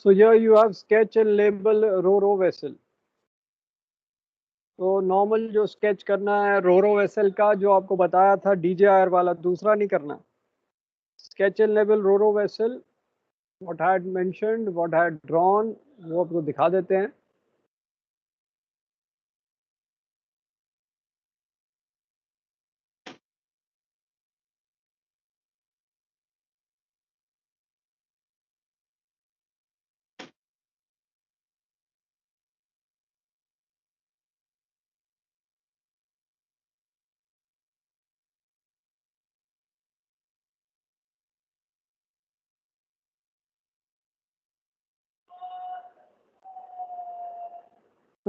So here you have sketch and label ro vessel. तो normal जो sketch करना है रो वेसल का, जो आपको बताया था DJIR वाला, दूसरा नहीं करना. Sketch and label ro vessel, what I had mentioned, what I had drawn, वो आपको दिखा देते हैं.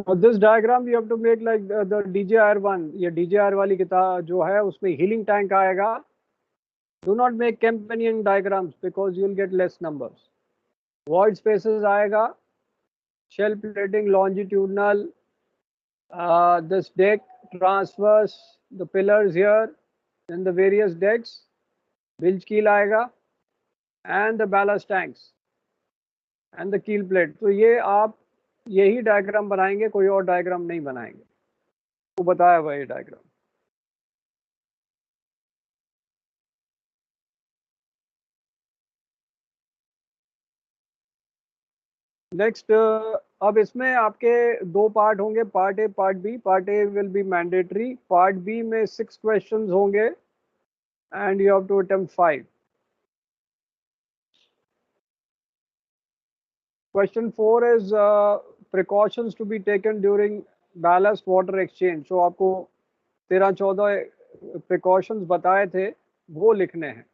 This diagram you have to make like the DJIR one. ये DJIR वाली किताब जो है उसमें हीलिंग टैंक आएगा. Do not make companion diagrams because you will get less numbers. Void spaces आएगा. Shell plating longitudinal, this deck transverse, the pillars here, then the various decks, bilge keel आएगा, and the ballast tanks and the keel plate. तो ये आप यही diagram बनाएंगे, कोई और diagram नहीं बनाएंगे. वो बताया हुआ ये डायग्राम. नेक्स्ट, अब इसमें आपके दो पार्ट होंगे, part A part B. Part A will be mandatory. Part B में 6 क्वेश्चंस होंगे and you have to attempt 5. Question 4 is precautions to be taken during ballast water exchange. So आपको 13-14 precautions बताए थे, वो लिखने हैं.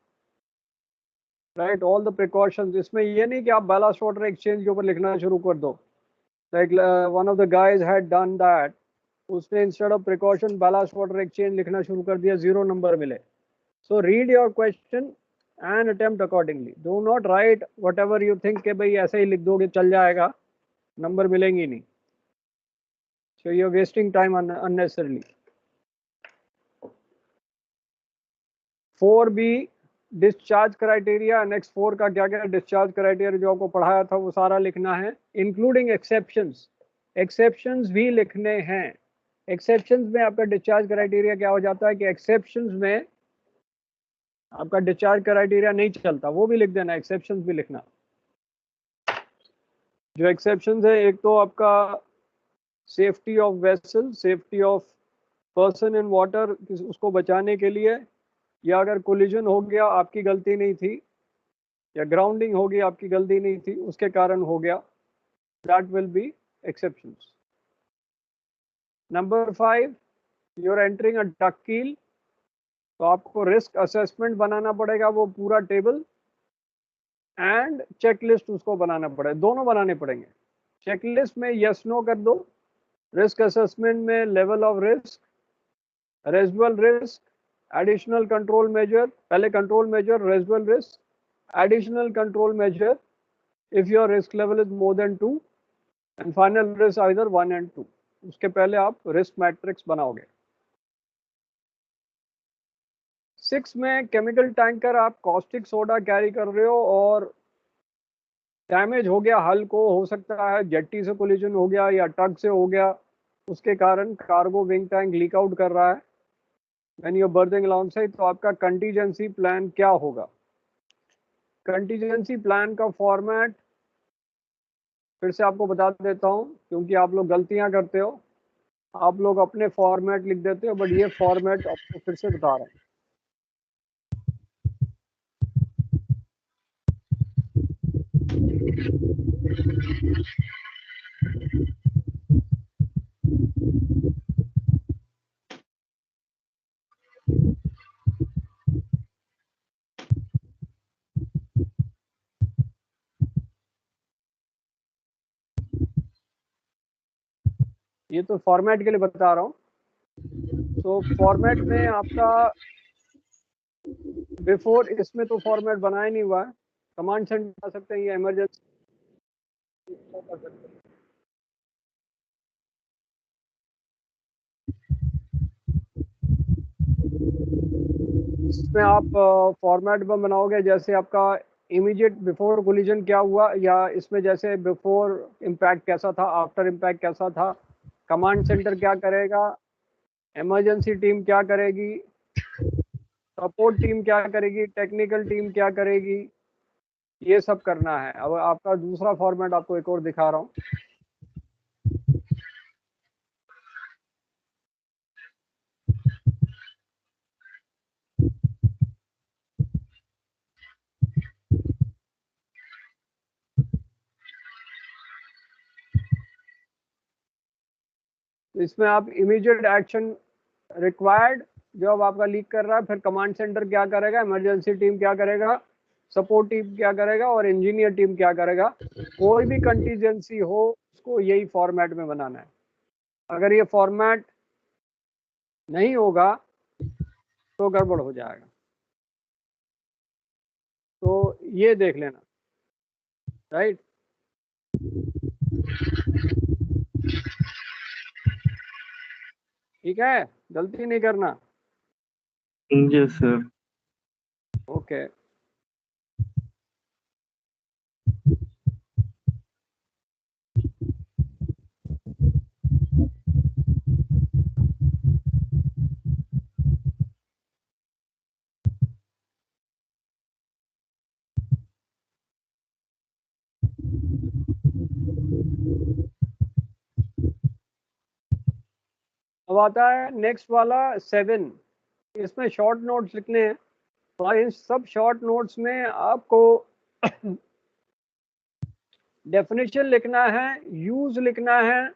Right, all the precautions. इसमें ये नहीं कि आप ballast water exchange के ऊपर लिखना शुरू कर दो. Like one of the guys had done that. उसने instead of precaution ballast water exchange लिखना शुरू कर दिया, 0 नंबर मिले. So read your question and attempt accordingly. Do not write whatever you think कि भाई ऐसे ही लिख दोगे चल जाएगा, नंबर मिलेंगे नहीं. So you're wasting time unnecessarily. 4B discharge criteria. Next 4 का क्या क्या डिस्चार्ज क्राइटेरिया जो आपको पढ़ाया था वो सारा लिखना है, इंक्लूडिंग एक्सेप्शंस. एक्सेप्शंस भी लिखने हैं. एक्सेप्शंस में आपका डिस्चार्ज क्राइटेरिया क्या हो जाता है कि एक्सेप्शंस में आपका डिस्चार्ज क्राइटेरिया नहीं चलता, वो भी लिख देना. एक्सेप्शंस भी लिखना. जो एक्सेप्शंस है, एक तो आपका safety of vessel, safety of person in water, उसको बचाने के लिए, या अगर कोलिजन हो गया आपकी गलती नहीं थी, या ग्राउंडिंग हो गई आपकी गलती नहीं थी, उसके कारण हो गया, that will be exceptions. Number 5, you are entering a duct keel, तो आपको रिस्क असेसमेंट बनाना पड़ेगा, वो पूरा टेबल, एंड चेकलिस्ट उसको बनाना पड़ेगा. दोनों बनाने पड़ेंगे. चेकलिस्ट में यस नो कर दो. रिस्क असेसमेंट में level of risk, residual risk, additional control measure. पहले control measure, residual risk, additional control measure if your risk level is more than 2, and final risk either 1 and 2. उसके पहले आप risk matrix बनाओगे. 6 में chemical tanker, आप caustic soda carry कर रहे हो और डैमेज हो गया हल को, हो सकता है जेट्टी से कोलिजन हो गया या टग से हो गया, उसके कारण cargo wing tank leak out कर रहा है व्हेन यू आर बर्थिंग अलाउंसाइड. तो आपका कंटीजेंसी प्लान क्या होगा? कंटीजेंसी प्लान का फॉर्मेट फिर से आपको बता देता हूं, क्योंकि आप लोग गलतियां करते हो. आप लोग अपने फॉर्मेट लिख देते हो, बट ये फॉर्मेट आपको फिर से बता रहा हूं. ये तो फॉर्मेट के लिए बता रहा हूं. तो फॉर्मेट में आपका बिफोर, इसमें तो फॉर्मेट बनाया नहीं हुआ है. कमांड सेंड कर सकते हैं, ये इमरजेंसी कर सकते हैं. इसमें आप फॉर्मेट में बनाओगे, जैसे आपका इमीडिएट बिफोर कोलिजन क्या हुआ, या इसमें जैसे बिफोर इम्पैक्ट कैसा था, आफ्टर इम्पैक्ट कैसा था, कमांड सेंटर क्या करेगा, इमरजेंसी टीम क्या करेगी, सपोर्ट टीम क्या करेगी, टेक्निकल टीम क्या करेगी, ये सब करना है। अब आपका दूसरा फॉर्मेट आपको एक और दिखा रहा हूँ। इसमें आप इमीडिएट एक्शन रिक्वायर्ड, जब आपका लीक कर रहा है, फिर कमांड सेंटर क्या करेगा, इमरजेंसी टीम क्या करेगा, सपोर्ट टीम क्या करेगा, और इंजीनियर टीम क्या करेगा। कोई भी कंटीजेंसी हो उसको यही फॉर्मेट में बनाना है। अगर ये फॉर्मेट नहीं होगा तो गड़बड़ हो जाएगा। तो ये देख लेना, राइट। ठीक है, गलती नहीं करना। Yes sir. ओके। अब आता है नेक्स्ट वाला 7। इसमें शॉर्ट नोट्स लिखने हैं। तो इन सब शॉर्ट नोट्स में आपको डेफिनेशन लिखना है, यूज लिखना है,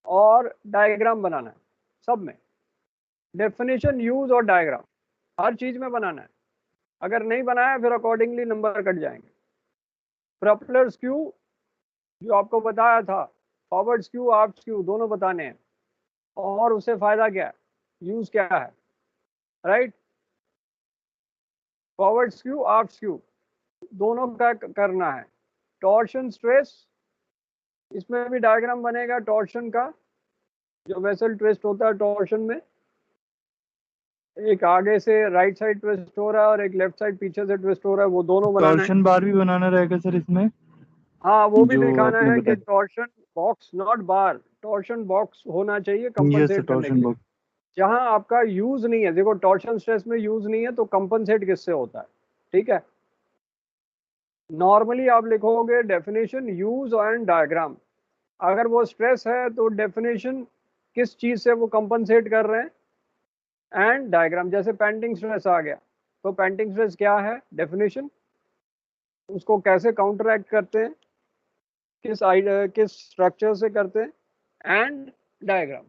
और डायग्राम बनाना है। सब में डेफिनेशन, यूज और डायग्राम हर चीज में बनाना है। अगर नहीं बनाया फिर अकॉर्डिंगली नंबर कट जाएंगे। प्रोपेलर स्क्यू जो आपको बताया था, फॉरवर्ड स्क्यू, आफ्ट स्क्यू दोनों बताने हैं, और उससे फायदा क्या है, यूज क्या है, right. Forward skew, aft skew दोनों का करना है। टॉर्शन स्ट्रेस, इसमें भी डायग्राम बनेगा टॉर्शन का। जो वेसल ट्विस्ट होता है टॉर्शन में, एक आगे से राइट साइड ट्विस्ट हो रहा है और एक लेफ्ट साइड पीछे से ट्विस्ट हो रहा है, वो दोनों बनाना है। टॉर्शन बार भी बनाना रहेगा सर इसमें, हाँ, वो भी जो दिखाना आपने है कि बताया। Torsion box, not bar, torsion box होना चाहिए यस सर, कंपनसेट करने के टॉर्शन लिए। बॉक्स। जहां आपका यूज नहीं है, देखो टॉर्शन स्ट्रेस में यूज नहीं है तो कंपनसेट किससे होता है, ठीक है। नॉर्मली आप लिखोगे डेफिनेशन, यूज एंड डायग्राम। अगर वो स्ट्रेस है तो डेफिनेशन किस चीज से वो कंपनसेट कर रहे हैं, एंड डायग्राम। जैसे पेंटिंग स्ट्रेस आ गया, तो पेंटिंग स्ट्रेस क्या है, डेफिनेशन, उसको कैसे काउंटरएक्ट करते हैं, किस स्ट्रक्चर से करते हैं, एंड डायग्राम।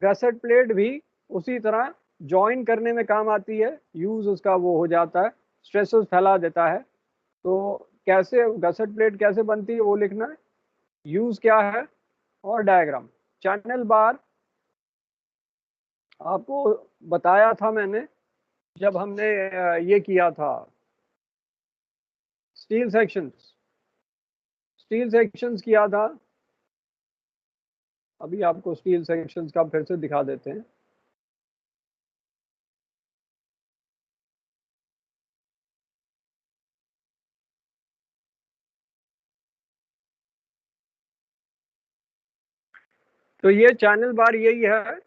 गसेट प्लेट भी उसी तरह ज्वाइन करने में काम आती है, यूज उसका वो हो जाता है, स्ट्रेसेस फैला देता है। तो कैसे गसेट प्लेट कैसे बनती है वो लिखना है, यूज क्या है, और डायग्राम। चैनल बार आपको बताया था मैंने जब हमने ये किया था स्टील सेक्शंस, स्टील सेक्शंस किया था। अभी आपको स्टील सेक्शंस का फिर से दिखा देते हैं। तो ये चैनल बार यही है,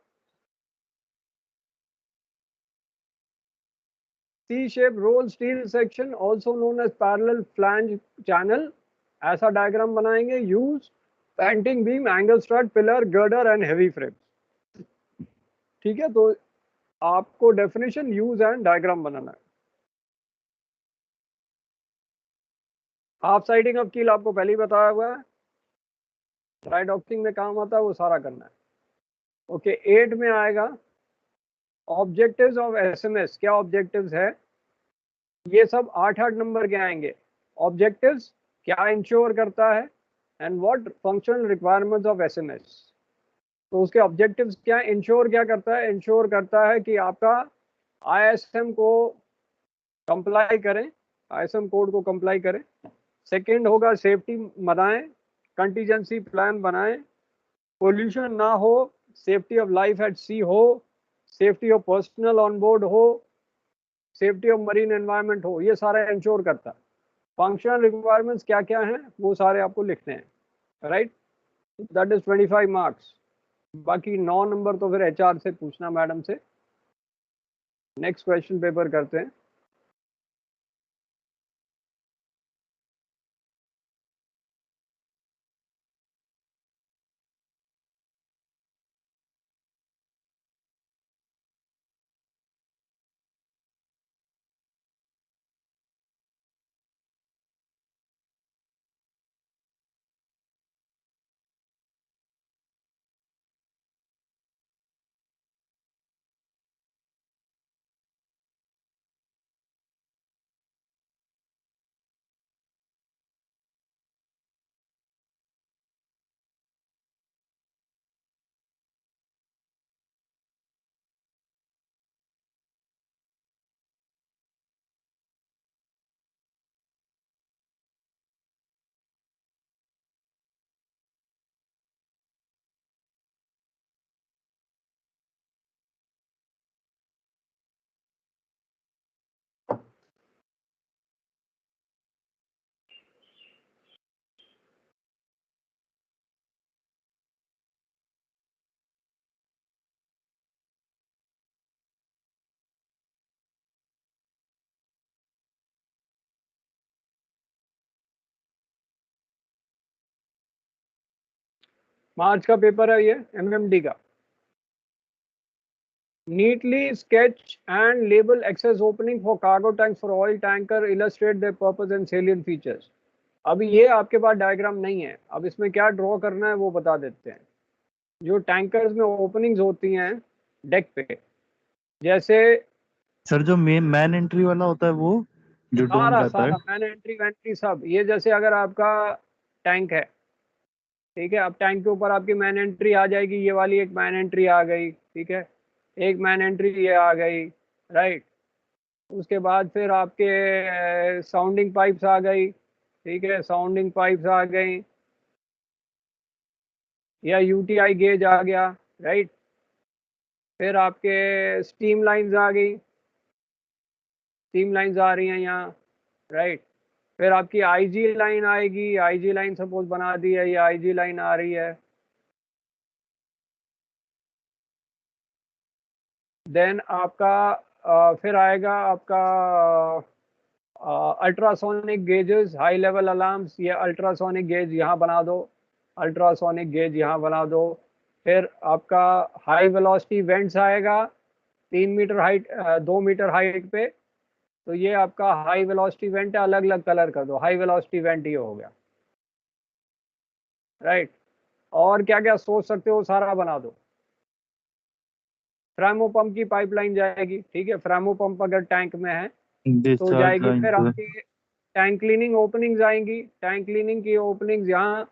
C shape roll steel section also known as parallel flange channel. ऐसा डायग्राम बनाएंगे। Use painting beam, angle strut, pillar, girder and heavy frame. ठीक है, तो आपको डेफिनेशन, यूज एंड डायग्राम बनाना है। हाफ साइडिंग ऑफ कील आपको पहले ही बताया हुआ है, ड्राई डॉकिंग में काम आता है, वो सारा करना है। ओके, 8 में आएगा ऑब्जेक्टिव्स ऑफ एसएमएस। क्या ऑब्जेक्टिव्स है, ये सब 8-8 नंबर के आएंगे। ऑब्जेक्टिव्स क्या इंश्योर करता है, and what functional requirements of SMS. तो उसके ऑब्जेक्टिव्स क्या, इंश्योर क्या करता है, इंश्योर करता है कि आपका आईएसएम को कंप्लाई करें, आईएसएम कोड को कंप्लाई करें। सेकंड होगा सेफ्टी बनाएं, कंटीजेंसी प्लान बनाएं, पोल्यूशन ना हो, सेफ्टी ऑफ लाइफ एट सी हो, safety of personal on board हो, सेफ्टी ऑफ मरीन एनवायरनमेंट हो, ये सारा इंश्योर करता है। फंक्शनल रिक्वायरमेंट्स क्या क्या हैं वो सारे आपको लिखने हैं, राइट। That is 25 marks. बाकी 9 नंबर तो फिर एचआर से पूछना, मैडम से। नेक्स्ट क्वेश्चन पेपर करते हैं। मार्च का पेपर है ये, एमएमडी का। Neatly sketch and label access opening for cargo tank for oil tanker, illustrate their purpose and salient features. अभी ये आपके पास डायग्राम नहीं है, अब इसमें क्या ड्रॉ करना है वो बता देते हैं। जो टैंकर्स में ओपनिंग्स होती हैं डेक पे, जैसे सर जो मैन एंट्री वाला होता है वो जो डोम सारा रहता है। सारा मैन एंट्री वेंट्री सब, ये जैसे अगर आपका टैंक है, ठीक है, अब टैंक के ऊपर आपकी मैन एंट्री आ जाएगी, ये वाली एक मैन एंट्री आ गई, ठीक है, एक मैन एंट्री ये आ गई, राइट। उसके बाद फिर आपके साउंडिंग पाइप्स आ गई, ठीक है, साउंडिंग पाइप्स आ गई, या यूटीआई गेज आ गया, राइट। फिर आपके स्टीम लाइंस आ गई, स्टीम लाइंस आ रही हैं यहाँ, राइट। फिर आपकी आईजी लाइन आएगी, आईजी लाइन सपोज बना दी है, ये आईजी लाइन आ रही है। देन आपका फिर आएगा आपका ultrasonic gauges, high level alarms, ये अल्ट्रासोनिक गेज यहाँ बना दो, अल्ट्रासोनिक गेज यहाँ बना दो। फिर आपका हाई वेलोसिटी वेंट्स आएगा, 3 मीटर हाइट, 2 मीटर हाइट पे, तो ये आपका हाई वेलोसिटी वेंट है, अलग अलग कलर कर दो, हाई वेलोसिटी वेंट ये हो गया, राइट। और क्या क्या सोच सकते हो सारा बना दो। फ्रेमो पंप की पाइपलाइन जाएगी, ठीक है, फ्रेमो पंप अगर टैंक में है तो डिस्चार्ज जाएगी। लाइन फिर से। आपकी टैंक क्लीनिंग ओपनिंग्स आएंगी, टैंक क्लीनिंग की ओपनिंग्स यहाँ,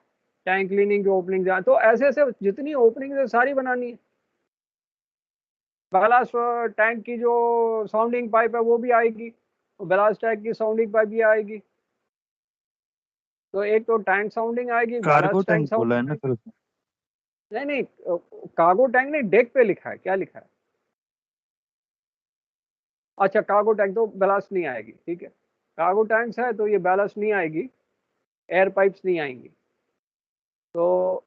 टैंक क्लीनिंग की ओपनिंग्स यहाँ, तो ऐसे ऐसे जितनी ओपनिंग्स है सारी बनानी है। बैलास्ट टैंक की जो साउंडिंग पाइप है वो भी आएगी, बैलास्ट टैंक की साउंडिंग पाइप भी आएगी। तो एक तो टैंक साउंडिंग आएगी, कार्गो बैलास्ट टैंक टैंक बोला है साउंडिंग ना आएगी। सर उसमें? नहीं नहीं, कार्गो टैंक नहीं, डेक पे लिखा है, क्या लिखा है? अच्छा, कार्गो टैंक तो बैलास्ट नहीं आएगी, ठीक है। कार्गो टैंक्स है तो ये बैलास्ट नहीं आएगी, एयर पाइप्स नहीं आएंगी। तो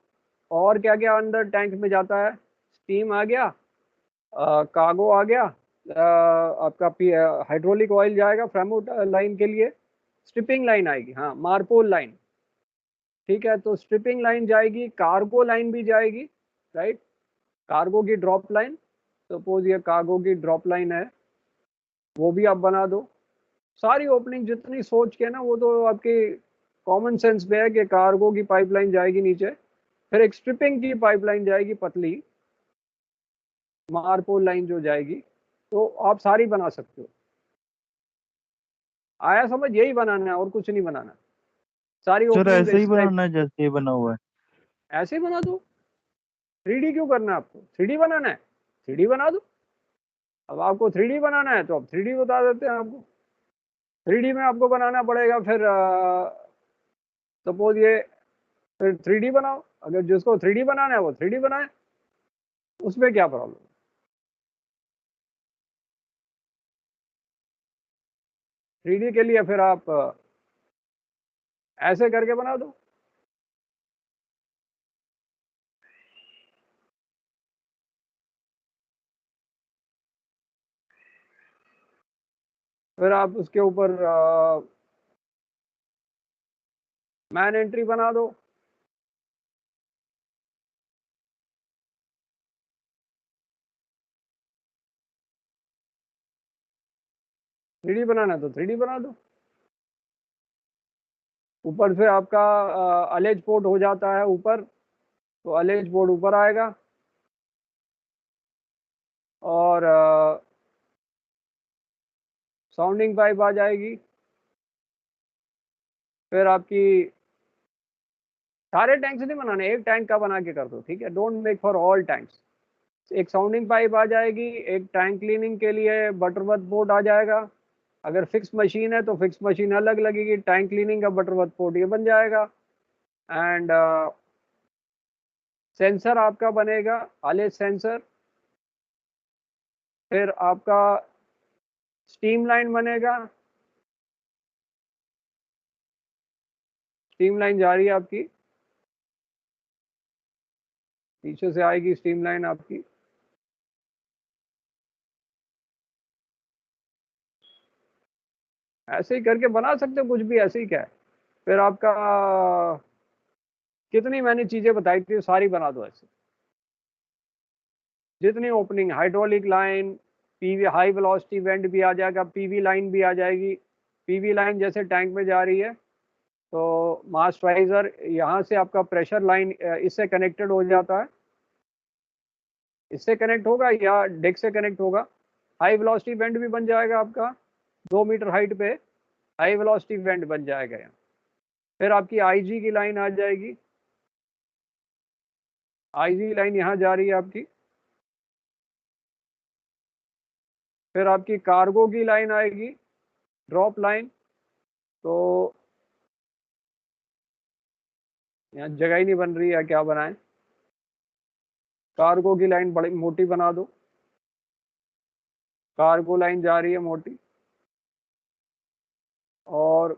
और क्या क्या अंदर टैंक में जाता है? स्टीम आ गया, कार्गो आ गया, आपका हाइड्रोलिक ऑयल जाएगा फ्रेमो लाइन के लिए, स्ट्रिपिंग लाइन आएगी, हाँ, मारपोल लाइन, ठीक है। तो स्ट्रिपिंग लाइन जाएगी, कार्गो लाइन भी जाएगी, राइट। कार्गो की ड्रॉप लाइन, सपोज ये कार्गो की ड्रॉप लाइन है, वो भी आप बना दो। सारी ओपनिंग जितनी सोच के ना, वो तो आपकी कॉमन सेंस में है कि कार्गो की पाइपलाइन जाएगी नीचे, फिर एक स्ट्रिपिंग की पाइपलाइन जाएगी पतली, मारपोल लाइन जो जाएगी, तो आप सारी बना सकते हो। आया समझ? यही बनाना है और कुछ नहीं बनाना, सारी सर ओपनिंग ऐसे ही इस टाइप बनाना है जैसे ये बना हुआ है? ऐसे ही बना दो। 3D क्यों करना है आपको? 3D बनाना है, 3D बना दो। अब आपको 3D बनाना है तो अब 3D बता देते हैं आपको। 3D में आपको बनाना पड़ेगा, फिर सपोज ये, फिर 3D बनाओ, अगर जिसको 3D बनाना है वो 3D बनाए, उसमें क्या प्रॉब्लम? 3D के लिए फिर आप ऐसे करके बना दो। फिर आप उसके ऊपर मैन एंट्री बना दो। थ्री बनाना तो थ्री बना दो। ऊपर से आपका अलेज पोर्ट हो जाता है ऊपर, तो अलेज पोर्ट ऊपर आएगा। और साउंडिंग पाइप आ जाएगी। फिर आपकी सारे टैंक्स नहीं बनाने, एक टैंक का बना के कर दो, ठीक है। Don't make for all tanks. एक साउंडिंग पाइप आ जाएगी, एक टैंक क्लीनिंग के लिए बटरवर्थ पोर्ट आ जाएगा। अगर फिक्स मशीन है तो फिक्स मशीन अलग लगेगी, टैंक क्लीनिंग का बटरवर्थ पोर्ट ये बन जाएगा। एंड सेंसर आपका बनेगा आलेज सेंसर। फिर आपका स्टीम लाइन बनेगा। स्टीम लाइन जा रही है आपकी, पीछे से आएगी स्टीम लाइन आपकी। ऐसे ही करके बना सकते हो कुछ भी, ऐसे ही क्या है। फिर आपका कितनी मैंने चीजें बताई थी सारी बना दो ऐसे। जितनी opening, hydraulic line, PV high velocity went भी आ जाएगा, पीवी लाइन भी आ जाएगी। पीवी लाइन जैसे टैंक में जा रही है तो मास राइजर यहाँ से आपका प्रेशर लाइन इससे कनेक्टेड हो जाता है, इससे कनेक्ट होगा या डेक से कनेक्ट होगा। हाई वेलोसिटी वेंट भी बन जाएगा आपका, 2 मीटर हाइट पे हाई वेलोसिटी वेंट बन जाएगा यहाँ। फिर आपकी आईजी की लाइन आ जाएगी, आईजी लाइन यहाँ जा रही है आपकी। फिर आपकी कार्गो की लाइन आएगी, ड्रॉप लाइन। तो यहाँ जगह ही नहीं बन रही है, क्या बनाएं। कार्गो की लाइन बड़ी मोटी बना दो, कार्गो लाइन जा रही है मोटी। और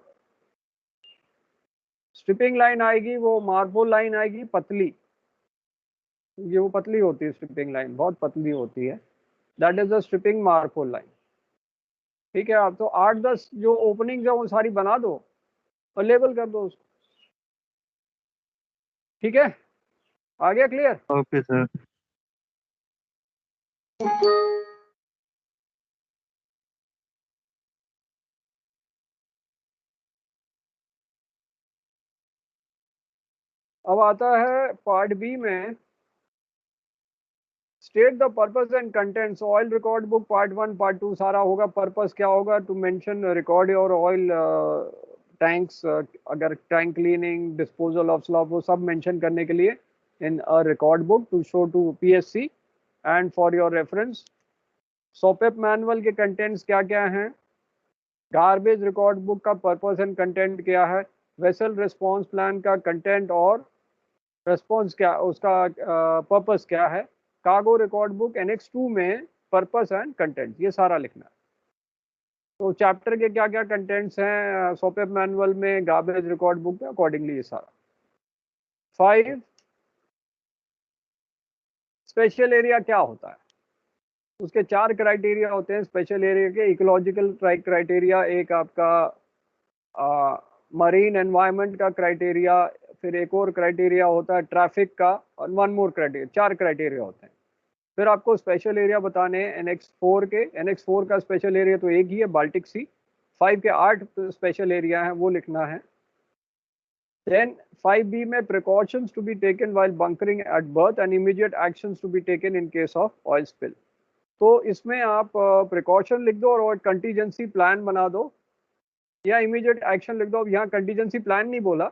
स्ट्रिपिंग लाइन आएगी, वो मार्बल लाइन आएगी पतली, ये वो पतली होती है स्ट्रिपिंग लाइन, बहुत पतली होती है। That is the stripping marble line. ठीक है, आप तो 8-10 जो ओपनिंग है वो सारी बना दो और लेबल कर दो उसको। ठीक है, आ गया क्लियर। Okay sir. अब आता है पार्ट बी में, state the purpose and contents. Oil record book part 1 part 2 सारा होगा। पर्पस क्या होगा, to mention record your oil tanks, अगर tank cleaning, disposal of slop, वो सब मेंशन करने के लिए in a record book to show to PSC and for your reference. SOPEP manual के कंटेंट्स क्या क्या हैं, गार्बेज रिकॉर्ड बुक का पर्पस एंड कंटेंट क्या है, वेसल रिस्पांस प्लान का कंटेंट और रिस्पांस क्या, उसका पर्पस क्या है, कार्गो रिकॉर्ड बुक एनेक्स 2 में पर्पस एंड कंटेंट, ये सारा लिखना है। तो चैप्टर के क्या क्या कंटेंट्स हैं सोपेप मैनुअल में, गार्बेज रिकॉर्ड बुक में, अकॉर्डिंगली ये सारा। 5, स्पेशल एरिया क्या होता है, उसके 4 क्राइटेरिया होते हैं स्पेशल एरिया के। इकोलॉजिकल क्राइटेरिया, एक आपका मरीन एनवायरनमेंट का क्राइटेरिया, फिर एक और क्राइटेरिया होता है ट्रैफिक का, और 1 मोर क्राइटेरिया, 4 क्राइटेरिया होते हैं। फिर आपको स्पेशल एरिया बताने हैं NX 4 के। NX 4 का स्पेशल एरिया तो एक ही है, बाल्टिक सी। 5 के 8 स्पेशल एरिया हैं, वो लिखना है। देन 5B में precautions to be taken while bunkering at berth and immediate actions to be taken in case of oil spill. तो इसमें आप प्रिकॉशन लिख दो और कंटीजेंसी प्लान बना दो, या इमीडिएट एक्शन लिख दो। अब यहाँ कंटीजेंसी प्लान नहीं बोला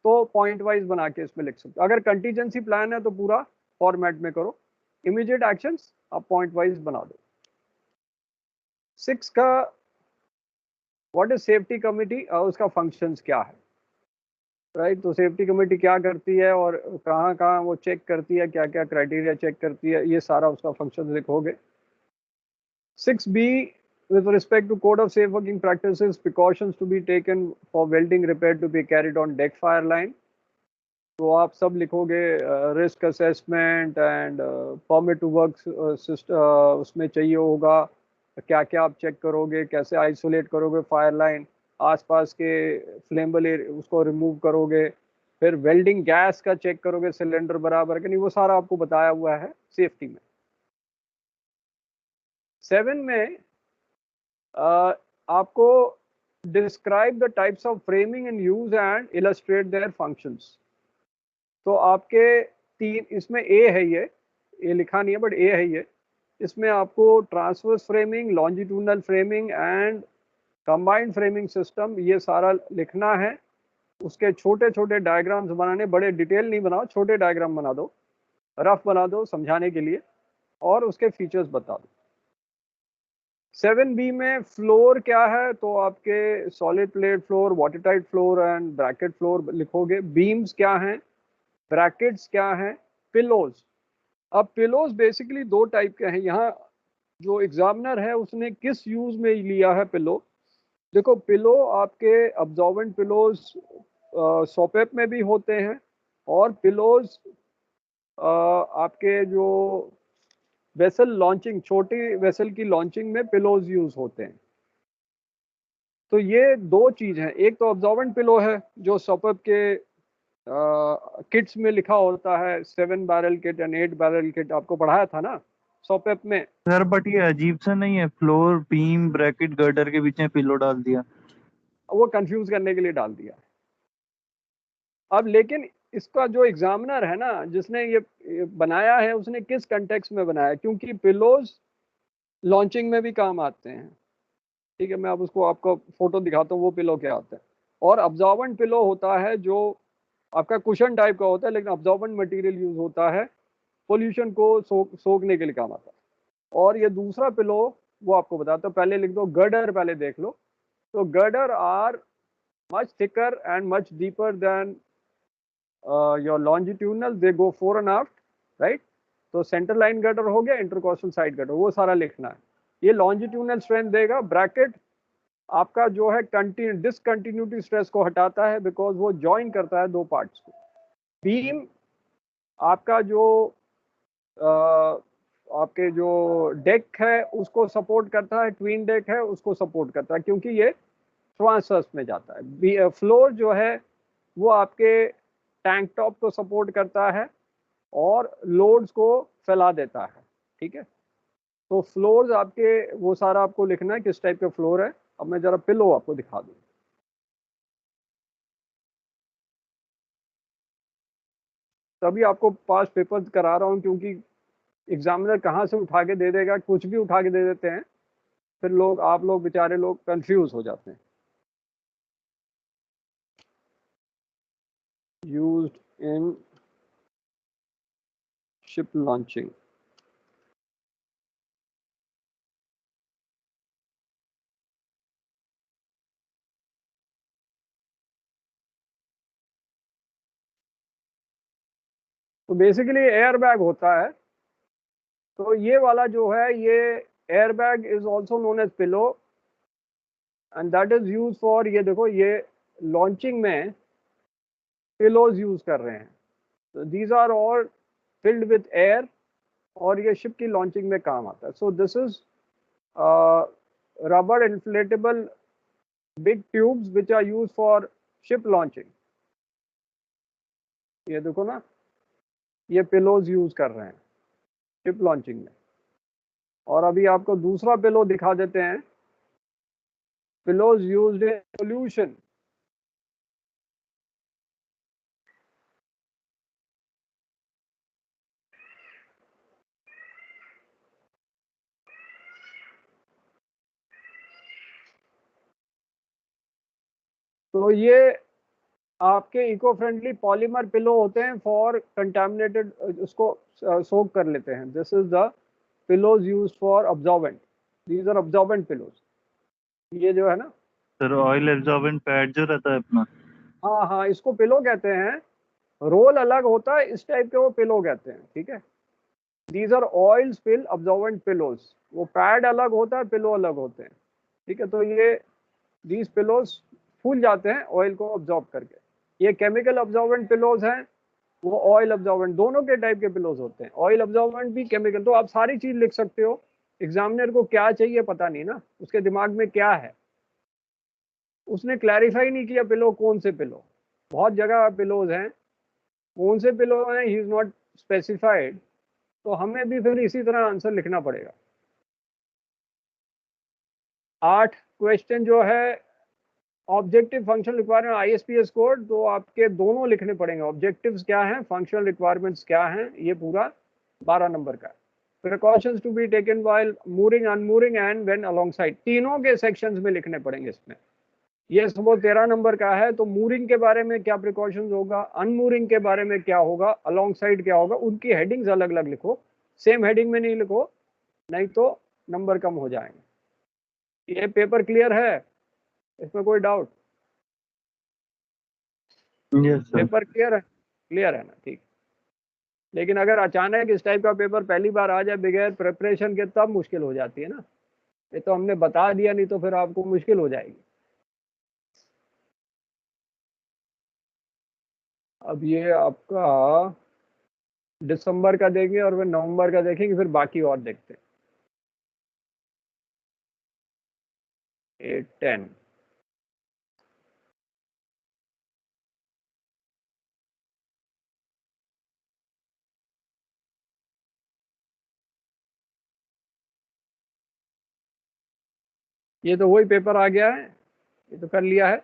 तो पॉइंट वाइज बना के इसमें लिख सकते हो। अगर कंटीजेंसी प्लान है तो पूरा फॉर्मेट में करो, इमीडिएट एक्शंस आप पॉइंट वाइज बना दो। 6 का व्हाट इज सेफ्टी कमिटी, उसका फंक्शंस क्या है, राइट। तो सेफ्टी कमेटी क्या करती है और कहाँ कहाँ वो चेक करती है, क्या क्या क्राइटेरिया चेक करती है, ये सारा उसका फंक्शन लिखोगे। 6B with respect to code of safe working practices, precautions to be taken for welding repair to be carried on deck fire line. तो आप सब लिखोगे risk assessment and permit to work system, उसमें चाहिए होगा क्या क्या आप चेक करोगे, कैसे आइसोलेट करोगे फायर लाइन, आसपास के फ्लेमेबल उसको रिमूव करोगे, फिर वेल्डिंग गैस का चेक करोगे सिलेंडर बराबर कि नहीं, वो सारा आपको बताया हुआ है सेफ्टी में। 7 में आपको describe the types of framing in use and illustrate their functions. तो आपके 3, इसमें ए है, ये लिखा नहीं है बट ए है ये, इसमें आपको transverse framing, longitudinal framing and combined framing system ये सारा लिखना है। उसके छोटे छोटे डायग्राम्स बनाने, बड़े डिटेल नहीं बनाओ, छोटे डायग्राम बना दो, रफ बना दो समझाने के लिए, और उसके फीचर्स बता दो। 7B में फ्लोर क्या है, तो आपके solid plate floor, water tight floor and bracket floor लिखोगे। बीम्स क्या हैं, ब्रैकेट्स क्या हैं, पिलोज। अब पिलोज बेसिकली 2 टाइप के हैं। यहाँ जो एग्जामिनर है उसने किस यूज में लिया है पिलो, देखो पिलो आपके अब्जॉर्बेंट पिलोज सोपेप में भी होते हैं, और पिलोज आपके जो वेसल लॉन्चिंग, छोटी वेसल की लॉन्चिंग में पिलोज यूज होते हैं। तो ये 2 चीज हैं, एक तो अब्जॉर्बेंट पिलो है जो सोपेप के किट्स में लिखा होता है, 7 barrel kit and 8 barrel kit आपको पढ़ाया था ना सोपेप में। सर बट ये अजीब सा नहीं है, फ्लोर बीम ब्रैकेट गर्डर के बीच में पिलो डाल दिया? वो कंफ्यूज करने के लिए डाल दिया। अब लेकिन इसका जो एग्जामिनर है ना, जिसने ये बनाया है, उसने किस कंटेक्स्ट में बनाया, क्योंकि पिलोज लॉन्चिंग में भी काम आते हैं। ठीक है, मैं अब उसको आपको फोटो दिखाता हूँ वो पिलो क्या होता है। और अब्जॉर्बेंट पिलो होता है जो आपका कुशन टाइप का होता है, लेकिन अब्जॉर्बेंट मटेरियल यूज होता है, पोल्यूशन को सोखने के लिए काम आता है। और ये दूसरा पिलो वो आपको बताता हूँ, पहले लिख दो गर्डर, पहले देख लो। तो girder are much thicker and much deeper than your longitudinal, they go fore and aft, right. तो सेंटर लाइन गर्डर हो गया, इंटरकोस्टल साइड गर्डर, वो सारा लिखना है। ये लॉन्जिट्यूडनल स्ट्रेंथ देगा। ब्रैकेट आपका जो है डिसकंटिन्यूटी स्ट्रेस को हटाता है, बिकॉज वो ज्वाइन करता है 2 पार्ट्स को। बीम आपका जो आपके जो डेक है उसको सपोर्ट करता है, ट्विन डेक है उसको सपोर्ट करता है, क्योंकि ये ट्रांसवर्स में जाता है। फ्लोर जो है वो आपके टैंक टॉप को सपोर्ट करता है और लोड्स को फैला देता है। ठीक है, तो फ्लोर्स आपके वो सारा आपको लिखना है किस टाइप का फ्लोर है। अब मैं जरा पिलो आपको दिखा दूं। तभी आपको पास पेपर करा रहा हूं, क्योंकि एग्जामिनर कहाँ से उठा के दे देगा, कुछ भी उठा के दे देते हैं, फिर लोग, आप लोग बेचारे लोग कंफ्यूज हो जाते हैं। Used in ship launching. तो बेसिकली एयर बैग होता है। तो ये वाला जो है ये air bag is also known as pillow, and that is use for, ये देखो ये लॉन्चिंग में पिलोज यूज कर रहे हैं। These are all filled with air, और ये शिप की लॉन्चिंग में काम आता है। So this is rubber inflatable big tubes which are use for ship launching. ये देखो ना, ये पिलोज यूज कर रहे हैं शिप लॉन्चिंग में। और अभी आपको दूसरा पिलो दिखा देते हैं, पिलोज यूज्ड इन सोल्यूशन। तो ये आपके इको फ्रेंडली पॉलीमर पिलो होते हैं फॉर कंटामिनेटेड, उसको सोक कर लेते हैं। This is the pillows use for absorbent, these are absorbent pillows. ये जो है ना, सर ऑयल एब्जॉर्बेंट पैड जो रहता है अपना, हाँ हाँ, इसको पिलो कहते हैं। रोल अलग होता है, इस टाइप के वो पिलो कहते हैं। ठीक है, these are oil spill absorbent pillows. वो पैड अलग होता है, पिलो अलग होते हैं, ठीक है। तो ये दीज पिलोज फूल जाते हैं ऑयल को ऑब्जॉर्ब करके। ये केमिकल अब्जॉर्बेंट पिलोज हैं, वो ऑयल अब्जॉर्बेंट, दोनों के टाइप के पिलोज होते हैं, ऑयल अब्जॉर्बेंट भी केमिकल। तो आप सारी चीज लिख सकते हो, एग्जामिनर को क्या चाहिए पता नहीं ना, उसके दिमाग में क्या है, उसने क्लैरिफाई नहीं किया पिलो कौन से पिलो। बहुत जगह पिलोज हैं, कौन से पिलो हैं ही इज नॉट स्पेसिफाइड, तो हमें भी फिर इसी तरह आंसर लिखना पड़ेगा। 8 क्वेश्चन जो है objective functional requirement ISPS code, तो आपके दोनों लिखने पड़ेंगे, ऑब्जेक्टिव्स क्या हैं, फंक्शनल रिक्वायरमेंट्स क्या हैं, ये पूरा 12 नंबर का। Precautions to be taken while mooring unmooring and when alongside, तीनों के सेक्शंस में लिखने पड़ेंगे इसमें। ये सपोज 13 नंबर का है, तो मूरिंग के बारे में क्या प्रिकॉशंस होगा, अनमूरिंग के बारे में क्या होगा, अलोंगसाइड क्या होगा, उनकी हेडिंग्स अलग अलग लिखो, सेम हेडिंग में नहीं लिखो, नहीं तो नंबर कम हो जाएंगे। ये पेपर क्लियर है, इसमें कोई doubt? Yes sir. Paper clear है ना, ठीक। लेकिन अगर अचानक इस टाइप का पेपर पहली बार आ जाए बगैर प्रिपरेशन के, तब मुश्किल हो जाती है ना। ये तो हमने बता दिया, नहीं तो फिर आपको मुश्किल हो जाएगी। अब ये आपका दिसंबर का देंगे और फिर नवंबर का देखेंगे, फिर बाकी और देखते हैं। 8, 10 ये तो वही पेपर आ गया है, ये तो कर लिया है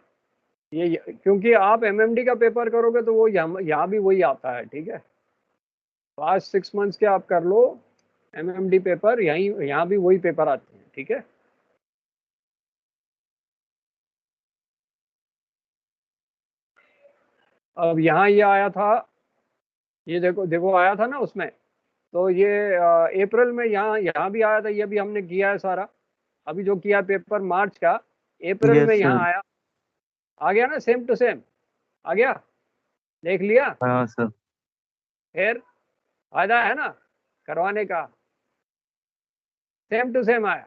ये, क्योंकि आप एमएमडी का पेपर करोगे तो वो यहाँ भी वही आता है, ठीक है। पास्ट 6 मंथ्स के आप कर लो एमएमडी पेपर, यहाँ भी वही पेपर आते हैं, ठीक है। अब यहाँ ये आया था, ये देखो देखो आया था ना उसमें, तो ये अप्रैल में यहाँ भी आया था, ये भी हमने किया है सारा। अभी जो किया पेपर मार्च का, अप्रैल में यस यहाँ सर। आया, आ गया ना, सेम टू सेम आ गया, देख लिया। हाँ सर। फिर फायदा है ना करवाने का, सेम टू सेम आया।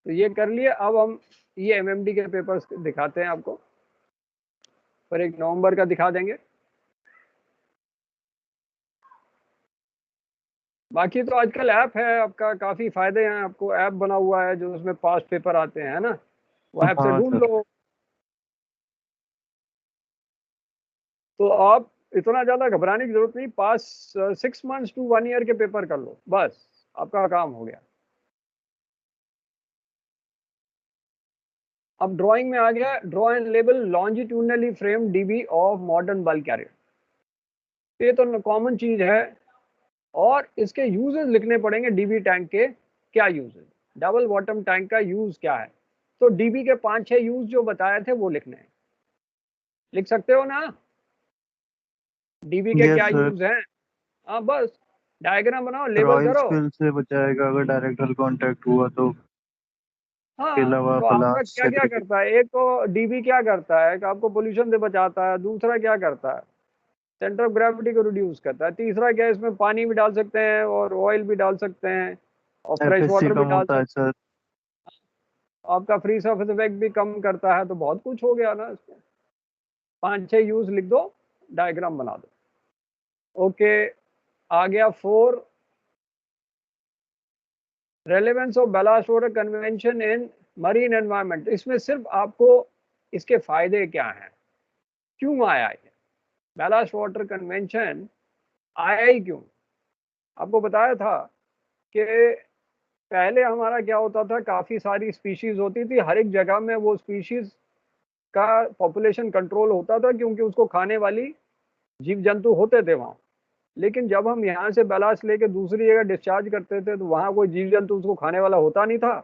तो ये कर लिए। अब हम ये एमएमडी के पेपर्स दिखाते हैं आपको, पर एक नवंबर का दिखा देंगे। बाकी तो आजकल ऐप है आपका, काफी फायदे हैं आपको, ऐप बना हुआ है जो उसमें पास्ट पेपर आते हैं, है ना, वो ऐप से हाँ ढूंढ सर। लो। तो आप इतना ज्यादा घबराने की जरूरत नहीं, पास 6 मंथ्स टू 1 ईयर के पेपर कर लो, बस आपका काम हो गया। अब ड्राइंग में आ गया, draw and label longitudinally frame DB of modern bulk carrier, ये तो कॉमन चीज है। और इसके यूजेस लिखने पड़ेंगे, डीबी टैंक के क्या यूजेस, डबल बॉटम टैंक का यूज क्या है। तो डीबी के 5-6 यूज जो बताए थे वो लिखने हैं, लिख सकते हो ना, डीबी के यस क्या सर। यूज हैं। हाँ बस डायग्राम बनाओ, लेबल रॉयल करो। स्पिल से बचाएगा अगर डायरेक्ट हल कांटेक्ट हुआ तो। के हाँ, अलावा तो आपका ब्लास्ट क्या क्या सेग्रीगेशन। करता है, एक तो डीबी क्या करता है कि आपको पोल्यूशन से बचाता है, दूसरा क्या करता है सेंटर ऑफ ग्रेविटी को रिड्यूस करता है, तीसरा क्या, इसमें पानी भी डाल सकते हैं और ऑयल भी डाल सकते हैं और फ्रेश एफएससी वाटर भी कम डाल होता है सकते सर। हैं, आपका फ्री सरफेस इफेक्ट भी कम करता है। तो बहुत कुछ हो गया ना इसमें, 5-6 यूज लिख दो, डायग्राम बना दो। ओके, आ गया 4, relevance of ballast water convention in marine environment. इसमें सिर्फ आपको इसके फायदे क्या हैं, क्यों आया है बैलास्ट वाटर कन्वेंशन, आया ही क्यों। आपको बताया था कि पहले हमारा क्या होता था, काफी सारी स्पीशीज होती थी, हर एक जगह में वो स्पीशीज का पॉपुलेशन कंट्रोल होता था, क्योंकि उसको खाने वाली जीव जंतु होते थे वहां। लेकिन जब हम यहाँ से बैलास्ट लेके दूसरी जगह डिस्चार्ज करते थे, तो वहां कोई जीव जंतु उसको खाने वाला होता नहीं था,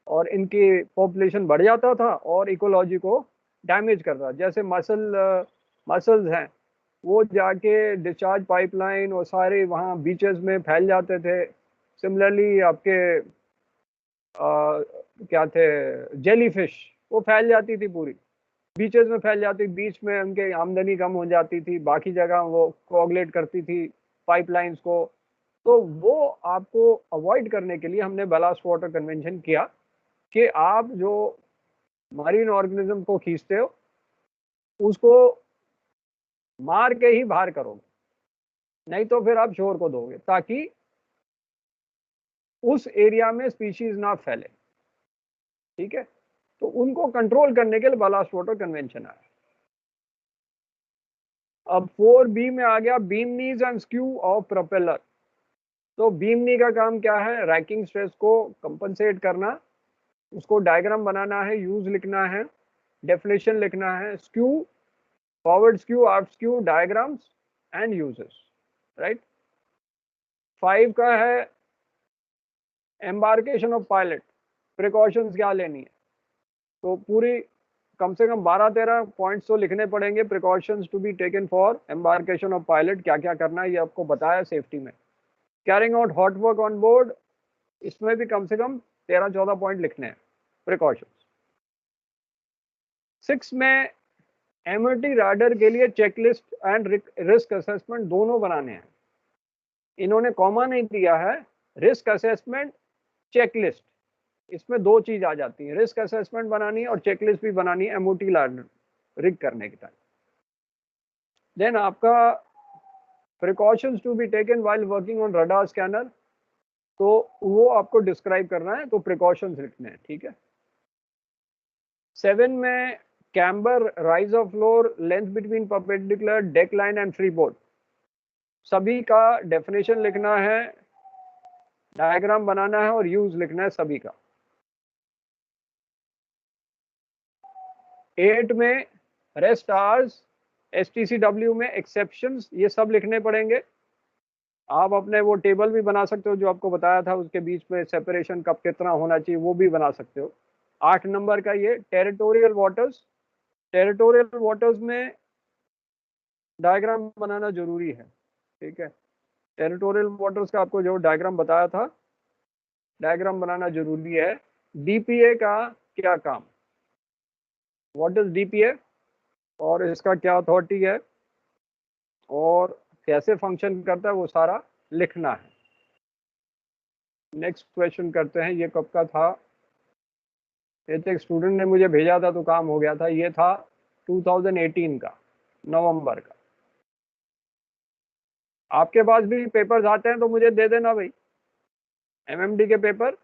और इनकी पॉपुलेशन बढ़ जाता था और इकोलॉजी को डैमेज करता। जैसे मसल्स हैं, वो जाके डिस्चार्ज पाइपलाइन और सारे वहाँ बीचेस में फैल जाते थे। सिमिलरली आपके क्या थे, जेलीफिश, वो फैल जाती थी पूरी। बीचेस में फैल जाती, बीच में उनके आमदनी कम हो जाती थी, बाकी जगह वो कोऑगुलेट करती थी पाइपलाइंस को। तो वो आपको अवॉइड करने के लिए हमने बलास्ट वाटर कन्वेंशन किया कि आप जो मरीन ऑर्गेनिज्म को खींचते हो उसको मार के ही बाहर करोगे, नहीं तो फिर आप शोर को दोगे, ताकि उस एरिया में स्पीशीज ना फैले। ठीक है, तो उनको कंट्रोल करने के लिए बलास्ट वाटर कन्वेंशन आया। अब 4B में आ गया beam knees and skew of propeller. तो बीम नी का काम क्या है? रैकिंग स्ट्रेस को कंपनसेट करना, उसको डायग्राम बनाना है, यूज लिखना है, डेफिनेशन लिखना है, skew, forward skew, aft skew, diagrams and uses, right. 5 का है एम्बार्केशन ऑफ पायलट, प्रिकॉशंस क्या लेनी है। तो पूरी कम से कम 12-13 पॉइंट्स तो लिखने पड़ेंगे, precautions to be taken for embarkation of pilot, क्या क्या करना है ये आपको बताया सेफ्टी में। Carrying out hot work on board, इसमें भी कम से कम 13-14 पॉइंट लिखने हैं, प्रिकॉशंस। 6 में एमओटी राडर के लिए चेकलिस्ट एंड रिस्क असेसमेंट दोनों बनाने हैं। इन्होंने कॉमा नहीं दिया है, रिस्क असेसमेंट, चेकलिस्ट, इसमें दो चीज आ जाती है, रिस्क असेसमेंट बनानी है और चेकलिस्ट भी बनानी है एमओटी राडर रिग करने के टाइम। देन आपका precautions to be taken while working on radar scanner, तो वो आपको डिस्क्राइब करना है, तो प्रिकॉशंस लिखने हैं। ठीक है। 7 में camber, rise of floor, length between perpendicular, deck line and free board, सभी का डेफिनेशन लिखना है, डायग्राम बनाना है और यूज लिखना है सभी का। 8 में रेस्ट आवर्स, STCW में एक्सेप्शंस, ये सब लिखने पड़ेंगे। आप अपने वो टेबल भी बना सकते हो जो आपको बताया था, उसके बीच में सेपरेशन कब कितना होना चाहिए वो भी बना सकते हो। 8 नंबर का ये टेरिटोरियल वाटर्स, टेरिटोरियल वाटर्स में डायग्राम बनाना जरूरी है। ठीक है, टेरिटोरियल वाटर्स का आपको जो डायग्राम बताया था, डायग्राम बनाना जरूरी है। DPA का क्या काम, व्हाट इज DPA और इसका क्या अथॉरिटी है और कैसे फंक्शन करता है, वो सारा लिखना है। नेक्स्ट क्वेश्चन करते हैं, ये कब का था? ये तो एक स्टूडेंट ने मुझे भेजा था तो काम हो गया था, ये था 2018 का नवंबर का। आपके पास भी पेपर्स आते हैं तो मुझे दे देना भाई, MMD के पेपर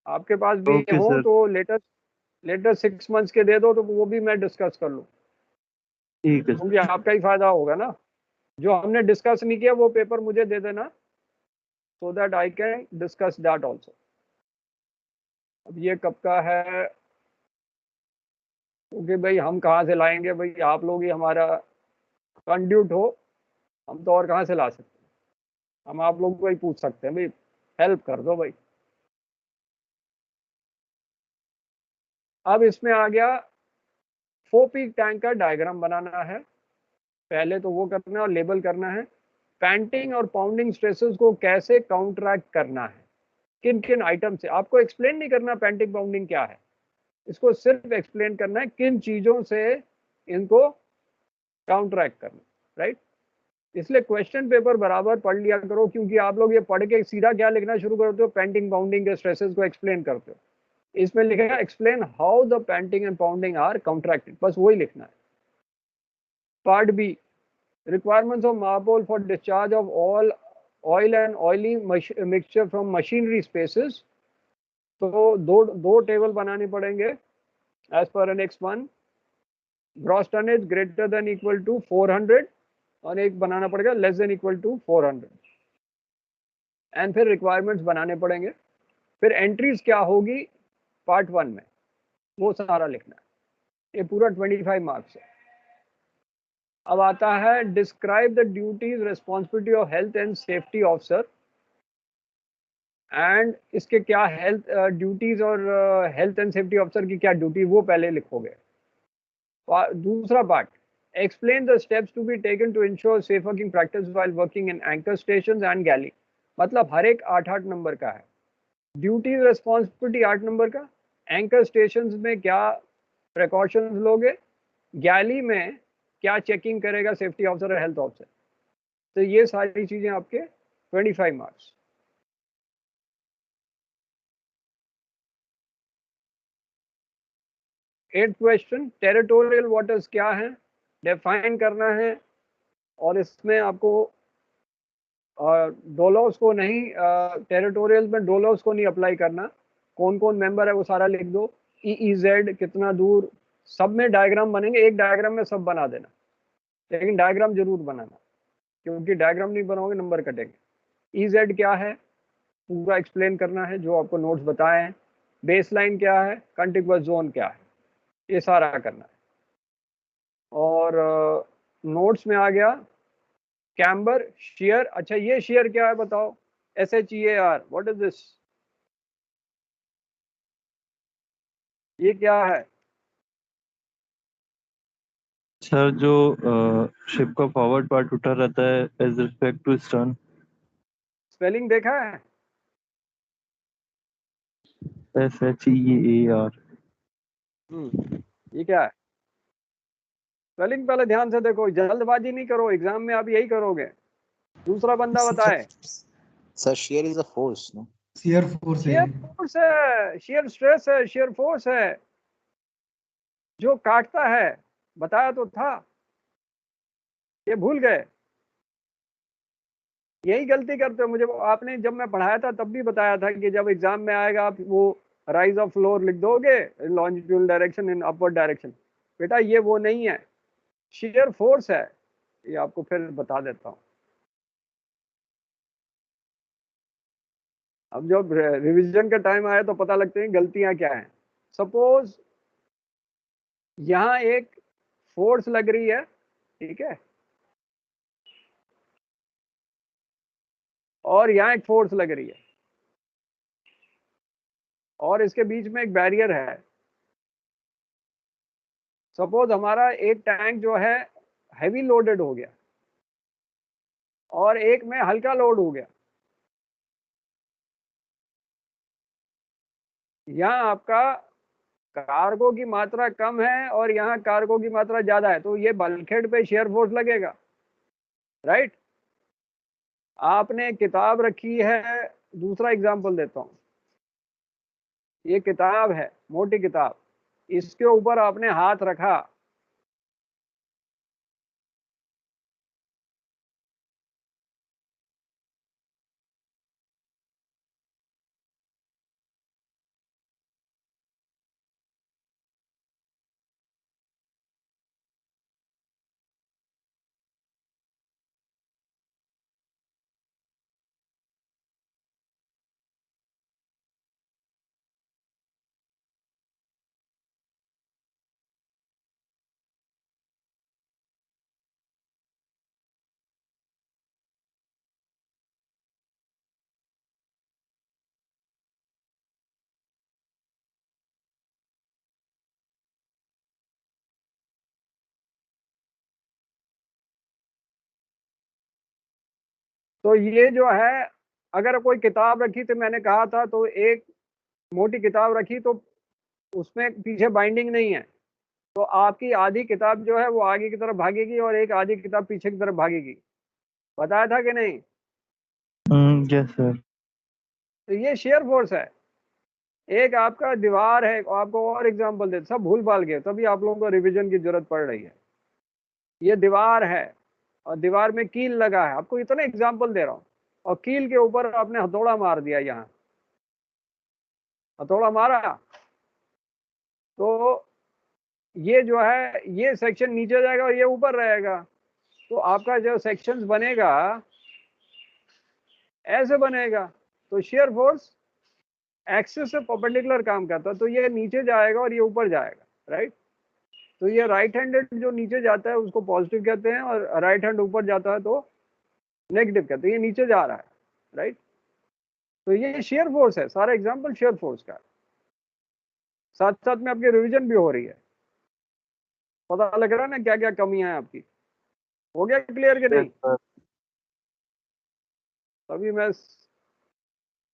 आपके पास भी ओके हो सर, तो लेटेस्ट 6 मंथ्स के दे दो, तो वो भी मैं डिस्कस कर लूँ, ठीक है क्योंकि सर। आपका ही फायदा होगा ना। जो हमने डिस्कस नहीं किया वो पेपर मुझे दे देना, so that I can discuss that also. अब ये कब का है? क्योंकि भाई हम कहाँ से लाएंगे भाई, आप लोग ही हमारा कंड्यूट हो, हम तो और कहाँ से ला सकते हैं। हम आप लोग को ही पूछ सकते हैं भाई, हेल्प कर दो भाई। अब इसमें आ गया फोपीक टैंक का डायग्राम बनाना है, पहले तो वो करना है और लेबल करना है। पैंटिंग और पाउंडिंग स्ट्रेसेस को कैसे काउंटरैक्ट करना है, किन किन आइटम से, आपको एक्सप्लेन नहीं करना पैंटिंग पाउंडिंग क्या है, इसको सिर्फ एक्सप्लेन करना है किन चीजों से इनको काउंटरैक्ट करना, राइट। इसलिए क्वेश्चन पेपर बराबर पढ़ लिया करो, क्योंकि आप लोग ये पढ़ के सीधा क्या लिखना शुरू करते हो, पैंटिंग पाउंडिंग के स्ट्रेसेस को एक्सप्लेन करते हो। इसमें लिखेगा explain how the panting and pounding are counteracted, बस वही लिखना है। Part B, requirements of MARPOL for discharge of all oil and oily mixture from machinery spaces, तो दो टेबल बनाने पड़ेंगे as per annex 1। Gross tonnage greater than equal to 400 और एक बनाना पड़ेगा less than equal to 400, and फिर requirements बनाने पड़ेंगे। फिर एंट्रीज क्या होगी पार्ट 1 में, वो सारा लिखना है। ये पूरा 25 मार्क्स है। अब आता है describe the duties responsibility of health and safety officer, and इसके क्या हेल्थ ड्यूटीज और हेल्थ एंड सेफ्टी ऑफिसर की क्या ड्यूटी, वो पहले लिखोगे। दूसरा part, explain the steps to be taken to ensure safe working practice while working in anchor stations and galley, मतलब हर एक 8-8 नंबर का है। ड्यूटीज रिस्पॉन्सिबिलिटी 8 नंबर का, एंकर स्टेशंस में क्या प्रिकॉशंस लोगे, गैली में क्या चेकिंग करेगा सेफ्टी ऑफिसर और हेल्थ ऑफिसर, तो ये सारी चीजें आपके 25 marks. Eight question, territorial waters क्या है डिफाइन करना है, और इसमें आपको डोलोस को नहीं, टेरिटोरियल में डोलोस को नहीं अप्लाई करना, कौन कौन मेंबर है वो सारा लिख दो, EEZ कितना दूर, सब में डायग्राम बनेंगे, एक डायग्राम में सब बना देना, लेकिन डायग्राम जरूर बनाना, क्योंकि डायग्राम नहीं बनाओगे नंबर कटेंगे। EZ क्या है पूरा एक्सप्लेन करना है, जो आपको नोट्स बताए हैं। बेस लाइन क्या है, कंटिग्यूअस जोन क्या है, ये सारा करना है। और नोट्स में आ गया कैम्बर शेयर। अच्छा ये शेयर क्या है बताओ, SHEAR, व्हाट इज दिस, ये क्या है? सर जो शिप का फॉरवर्ड पार्ट उठा रहता है as respect to stern. Spelling देखा है? SHEAR। ये क्या है? स्पेलिंग पहले ध्यान से देखो, जल्दबाजी नहीं करो, एग्जाम में आप यही करोगे। दूसरा बंदा बताए। Sir shear is a force, no? Shear force है। शेयर फोर्स है, शेयर स्ट्रेस है, शेयर फोर्स है जो काटता है, बताया तो था, ये भूल गए। यही गलती करते हो, मुझे आपने जब मैं पढ़ाया था तब भी बताया था कि जब एग्जाम में आएगा आप वो राइज ऑफ फ्लोर लिख दोगे, longitudinal direction in upward direction, बेटा ये वो नहीं है, शेयर फोर्स है, ये आपको फिर बता देता हूं। अब जब रिवीजन का टाइम आया तो पता लगते हैं गलतियां क्या हैं। सपोज यहां एक फोर्स लग रही है, ठीक है, और यहां एक फोर्स लग रही है, और इसके बीच में एक बैरियर है। सपोज हमारा एक टैंक जो है हैवी लोडेड हो गया और एक में हल्का लोड हो गया, यहाँ आपका कार्गो की मात्रा कम है और यहाँ कार्गो की मात्रा ज्यादा है, तो ये बल्कहेड पे शेयर फोर्स लगेगा, राइट। आपने किताब रखी है, दूसरा एग्जांपल देता हूं, ये किताब है, मोटी किताब, इसके ऊपर आपने हाथ रखा, तो ये जो है, अगर कोई किताब रखी तो मैंने कहा था, तो एक मोटी किताब रखी तो उसमें पीछे बाइंडिंग नहीं है, तो आपकी आधी किताब जो है वो आगे की तरफ भागेगी और एक आधी किताब पीछे की तरफ भागेगी, बताया था कि नहीं? Yes sir. तो ये शेयर फोर्स है। एक आपका दीवार है, आपको और एग्जांपल दे, सब भूल भाल गए, तभी आप लोगों को रिवीजन की जरूरत पड़ रही है। ये दीवार है और दीवार में कील लगा है, आपको इतना एग्जांपल दे रहा हूं, और कील के ऊपर आपने हथौड़ा मार दिया, यहाँ हथौड़ा मारा, तो ये जो है ये सेक्शन नीचे जाएगा और ये ऊपर रहेगा, तो आपका जो सेक्शंस बनेगा ऐसे बनेगा, तो शेयर फोर्स एक्सिस से परपेंडिकुलर काम करता है, तो ये नीचे जाएगा और ये ऊपर जाएगा, राइट। तो ये राइट हैंडेड जो नीचे जाता है उसको पॉजिटिव कहते हैं, और राइट हैंड ऊपर जाता है तो नेगेटिव कहते हैं, ये नीचे जा रहा है, राइट। तो ये शेयर फोर्स है, सारा एग्जांपल शेयर फोर्स का, साथ साथ में आपकी रिवीजन भी हो रही है, पता लग रहा है ना क्या क्या कमियां हैं आपकी, हो गया क्लियर कि नहीं? तभी मैं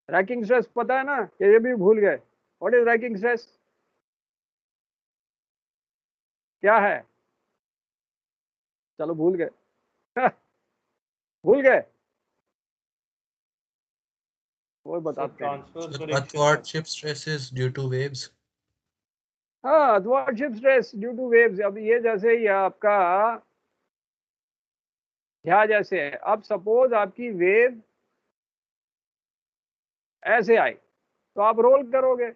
रैकिंग स्ट्रेस पता है ना, कि ये भी भूल गए, व्हाट इज रैकिंग स्ट्रेस? क्या है? चलो भूल गए भूल गए, वो बताते हैं। Athwart ship stresses due to waves. हाँ, athwart ship stress due to waves. अब ये जैसे ही आपका यहाँ जैसे है, अब सपोज आपकी वेव ऐसे आई तो आप रोल करोगे,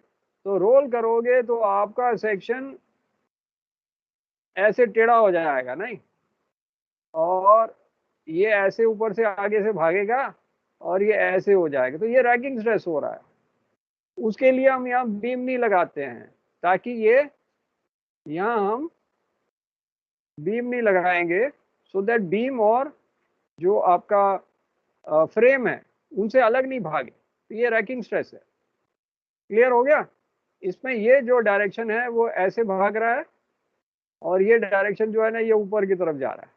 तो आपका सेक्शन ऐसे टेढ़ा हो जाएगा नहीं, और ये ऐसे ऊपर से आगे से भागेगा और ये ऐसे हो जाएगा, तो ये रैगिंग स्ट्रेस हो रहा है। उसके लिए हम यहाँ बीम नहीं लगाते हैं, ताकि ये यहाँ हम बीम नहीं लगाएंगे, सो दैट बीम और जो आपका फ्रेम है उनसे अलग नहीं भागे, तो ये रैकिंग स्ट्रेस है। क्लियर हो गया? इसमें ये जो डायरेक्शन है वो ऐसे भाग रहा है, और ये डायरेक्शन जो है ना ये ऊपर की तरफ जा रहा है।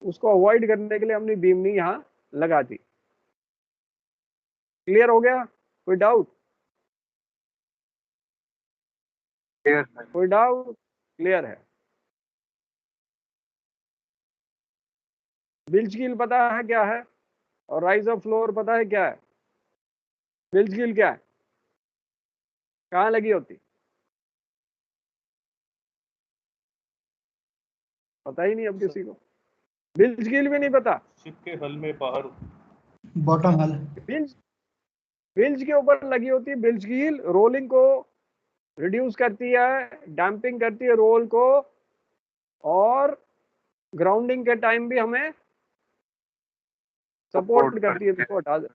उसको अवॉइड करने के लिए हमने बीम नहीं यहाँ लगा दी। क्लियर हो गया? कोई डाउट? कोई डाउट? क्लियर है? बिल्ज कील पता है क्या है, और राइज ऑफ फ्लोर पता है क्या है? बिल्ज कील क्या है, कहाँ लगी होती? पता ही नहीं अब किसी को, बिल्ज कील भी नहीं पता। शिप के हल में बाहर Bottom hull. बिल्ज के ऊपर लगी होती है बिल्ज कील, रोलिंग को रिड्यूस करती है, डैम्पिंग करती है रोल को, और ग्राउंडिंग के टाइम भी हमें सपोर्ट करती है। इसको हटा दे।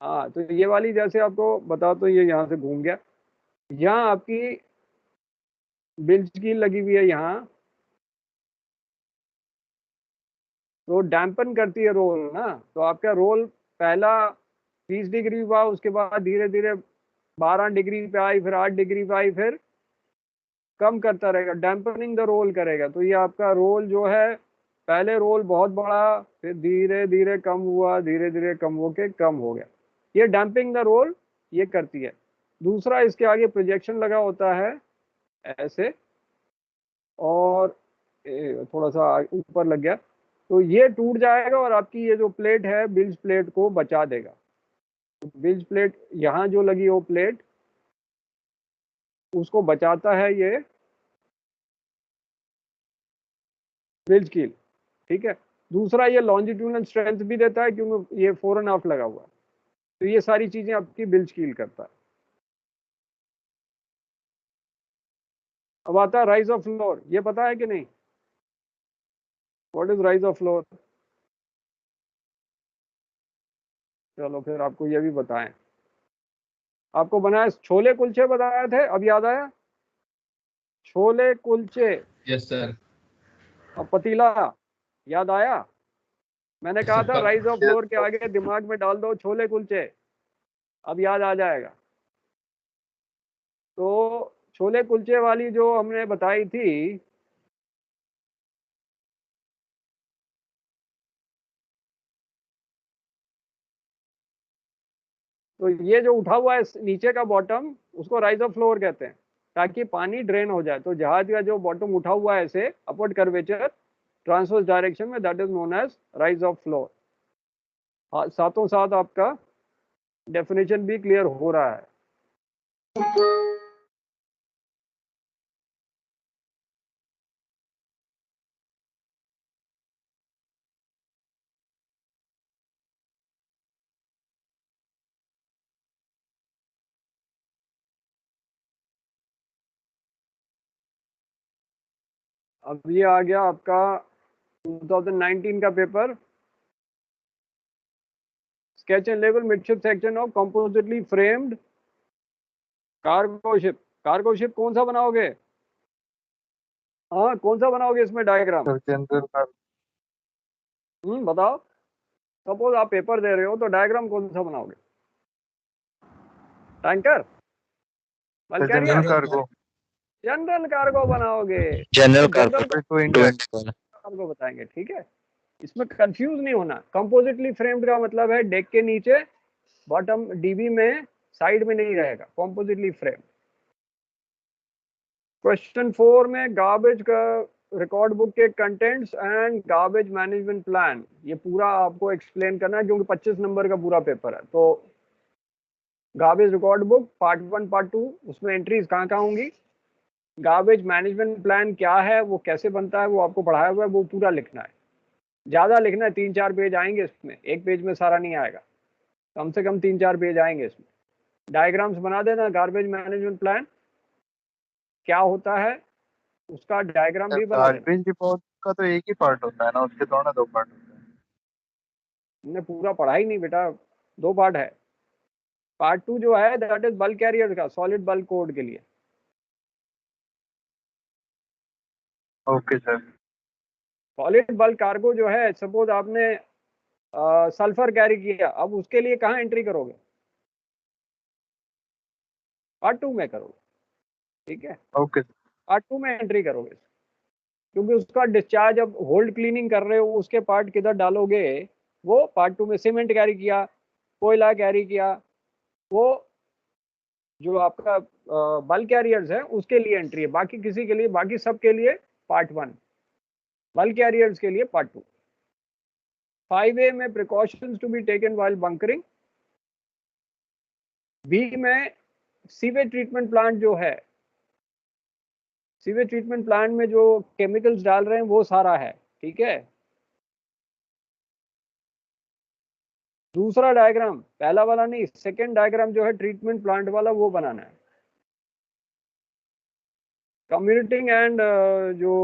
हाँ, तो ये वाली जैसे आपको बता, तो ये यहाँ से घूम गया, यहाँ आपकी बिल्ज कील लगी हुई है यहाँ, तो डैम्पन करती है रोल ना, तो आपका रोल पहला 30 डिग्री हुआ, उसके बाद धीरे धीरे 12 डिग्री पे आई, फिर 8 डिग्री पे आई, फिर कम करता रहेगा, डैम्पनिंग द रोल करेगा। तो ये आपका रोल जो है, पहले रोल बहुत बड़ा, फिर धीरे धीरे कम हुआ, धीरे धीरे कम होके कम हो गया, ये डैम्पिंग द रोल ये करती है। दूसरा, इसके आगे प्रोजेक्शन लगा होता है ऐसे, और थोड़ा सा ऊपर लग गया, तो ये टूट जाएगा और आपकी ये जो प्लेट है बिल्ज प्लेट को बचा देगा। बिल्ज प्लेट यहाँ जो लगी हो प्लेट, उसको बचाता है ये बिल्ज कील, ठीक है। दूसरा, ये लॉन्जिट्यूडनल स्ट्रेंथ भी देता है, क्योंकि ये 4.5 लगा हुआ है, तो ये सारी चीजें आपकी बिल्ज कील करता है। अब आता है राइज ऑफ फ्लोर, ये पता है कि नहीं? What is rise of floor? चलो फिर आपको ये भी बताएं। आपको बनाया छोले कुलचे बताए थे, अब याद आया? छोले कुलचे। Yes, sir. अब पतीला याद आया? मैंने कहा था राइज ऑफ फ्लोर के आगे दिमाग में डाल दो छोले कुलचे, अब याद आ जाएगा। तो छोले कुलचे वाली जो हमने बताई थी, तो ये जो उठा हुआ है नीचे का बॉटम, उसको राइज ऑफ फ्लोर कहते हैं, ताकि पानी ड्रेन हो जाए। तो जहाज का जो बॉटम उठा हुआ है ऐसे अपवर्ड कर्वेचर ट्रांसवर्स डायरेक्शन में, that is known as rise of floor. साथों साथ आपका डेफिनेशन भी क्लियर हो रहा है। अब ये आ गया आपका 2019 का पेपर, स्केच एंड लेवल midship section of compositely framed cargo ship. Cargo ship कौन सा बनाओगे? हाँ, कौन सा बनाओगे इसमें डायग्राम? बताओ। सपोज आप पेपर दे रहे हो, तो डायग्राम कौन सा बनाओगे? Tanker, general cargo, general cargo बनाओगे। जनरल कार्गो बताएंगे, ठीक है। इसमें कंफ्यूज नहीं होना। कंपोजिटली फ्रेम्ड का मतलब है डेक के नीचे, बॉटम डीबी में, साइड में नहीं रहेगा, कंपोजिटली फ्रेम। क्वेश्चन 4 में गार्बेज का रिकॉर्ड बुक के contents and garbage management plan, ये पूरा आपको एक्सप्लेन करना है क्योंकि 25 नंबर का पूरा पेपर है। तो garbage record book part 1 part 2, उसमें एंट्रीज कहाँ कहाँ होंगी, गार्बेज मैनेजमेंट प्लान क्या है, वो कैसे बनता है, वो आपको पढ़ाया हुआ है, वो पूरा लिखना है। ज़्यादा लिखना है, 3-4 पेज आएंगे इसमें, एक पेज में सारा नहीं आएगा, कम से कम 3-4 पेज आएंगे इसमें। डायग्राम्स बना देना, गार्बेज मैनेजमेंट प्लान क्या होता है उसका डायग्राम भी बना देना। गार्बेज रिपोर्ट का तो एक ही पार्ट होता है ना, उसके थोड़ा ना 2 पार्ट होते हैं। हमने पूरा पढ़ा ही नहीं बेटा, 2 पार्ट है। पार्ट 2 जो है दैट इज बल्क कैरियर का, सॉलिड बल्क कोड के लिए। Okay sir. Solid bulk cargo जो है, सपोज आपने सल्फर कैरी किया, अब उसके लिए कहाँ एंट्री करोगे, पार्ट 2 में करोगे, ठीक है। ओके पार्ट 2 में एंट्री करोगे, क्योंकि उसका डिस्चार्ज, अब होल्ड क्लीनिंग कर रहे हो, उसके पार्ट किधर डालोगे, वो पार्ट 2 में। सीमेंट कैरी किया, कोयला कैरी किया, वो जो आपका बल्क कैरियर्स है उसके लिए एंट्री है, बाकी किसी के लिए, बाकी सब के लिए पार्ट 1, बल्क कैरियर्स के लिए पार्ट 2। 5A में precautions to be taken while bunkering. B में सीवेज ट्रीटमेंट प्लांट जो है, सीवेज ट्रीटमेंट प्लांट में जो केमिकल्स डाल रहे हैं वो सारा है, ठीक है। दूसरा डायग्राम, पहला वाला नहीं, सेकेंड डायग्राम जो है ट्रीटमेंट प्लांट वाला, वो बनाना है। कम्युनिटिंग एंड जो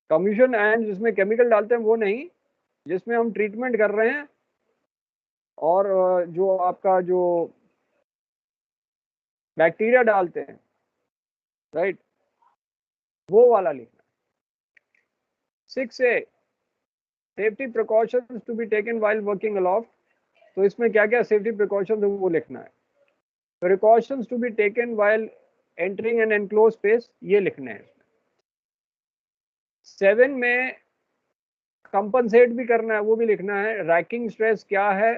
कमीशन एंड जिसमें केमिकल डालते हैं वो नहीं, जिसमें हम ट्रीटमेंट कर रहे हैं, और जो आपका जो बैक्टीरिया डालते हैं, राइट, वो वाला लिखना। 6A safety precautions to be taken while working aloft, तो इसमें क्या क्या सेफ्टी प्रिकॉशंस है वो लिखना है। Precautions to be taken while entering an enclose space, ये लिखने हैं। 7 में कंपनसेट भी करना है, वो भी लिखना है। रैकिंग स्ट्रेस क्या है,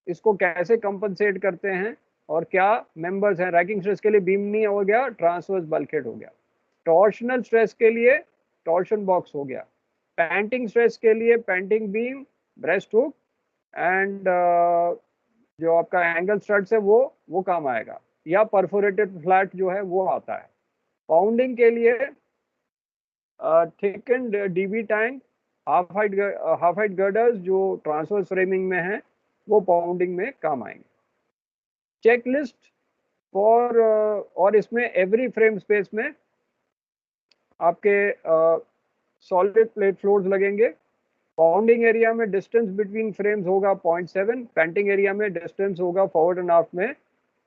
इसको कैसे कंपनसेट करते हैं, और क्या मेंबर्स हैं। रैकिंग स्ट्रेस के लिए बीम नहीं हो गया, ट्रांसवर्स बल्कहेड हो गया। टॉर्शनल स्ट्रेस के लिए टॉर्शन बॉक्स हो गया। पैंटिंग स्ट्रेस के लिए painting beam, breast hook and जो आपका एंगल स्टड्स है वो काम आएगा, या परफोरेटेड फ्लैट जो है वो आता है। पाउंडिंग के लिए thickened DB tank, half height girders जो ट्रांसवर्स फ्रेमिंग में है, वो पाउंडिंग में काम आएंगे। चेकलिस्ट फॉर, और इसमें एवरी फ्रेम स्पेस में आपके सॉलिड प्लेट फ्लोर्स लगेंगे। पाउंडिंग एरिया में डिस्टेंस बिटवीन फ्रेम्स होगा 0.7, पेंटिंग एरिया में डिस्टेंस होगा फॉरवर्ड एंड आफ्ट में,